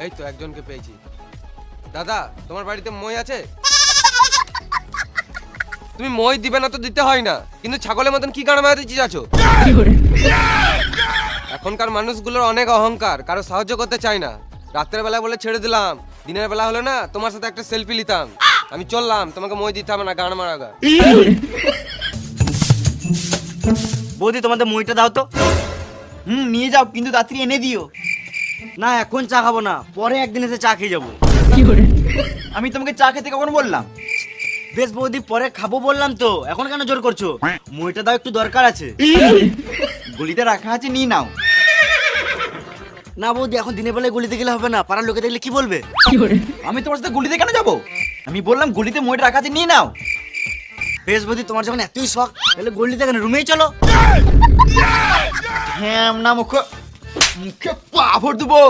এই তো একজনকে পেয়েছি। দাদা, তোমার বাড়িতে মই আছে? তুমি মই দিবে না তো দিতে হয় না, কিন্তু ছাগলের মতন কি গান মারাতে চাচ্ছো? এখনকার মানুষগুলোর অনেক অহংকার, কারো সাহায্য করতে চায় না। রাত্রের বেলা বলে ছেড়ে দিলাম, দিনের বেলা হলে না তোমার সাথে একটা সেলফি নিতাম। আমি চললাম, তোমাকে মই দিতে হবে না, গান মারাগা। বৌদি তোমাদের মইটা দাও তো। নিয়ে যাও, কিন্তু রাত্রি এনে দিও। না এখন চা খাবো না, পরে একদিন এসে চা খেয়ে যাবো। আমি তোমাকে চা খেতে কখন বললাম? বেশ বৌদি, পরে খাবো বললাম তো, এখন কেন জোর করছো? মইটা দাও, একটু দরকার আছে। গলিতে রাখা আছে, নিয়ে নাও। না বৌদি, এখন দিনের বেলায় গলিতে গেলে হবে না, পাড়ার লোকে দেখলে কি বলবে? আমি তোমার সাথে গলিতে কেন যাবো? আমি বললাম গলিতে মইটা রাখা আছে, নিয়ে নাও। বেশ বৌদি, তোমার যখন এতই শখ, তাহলে গলিতে কেন, রুমেই চলো। হ্যাঁ না, মুখে মুখে পা ভর দেবো।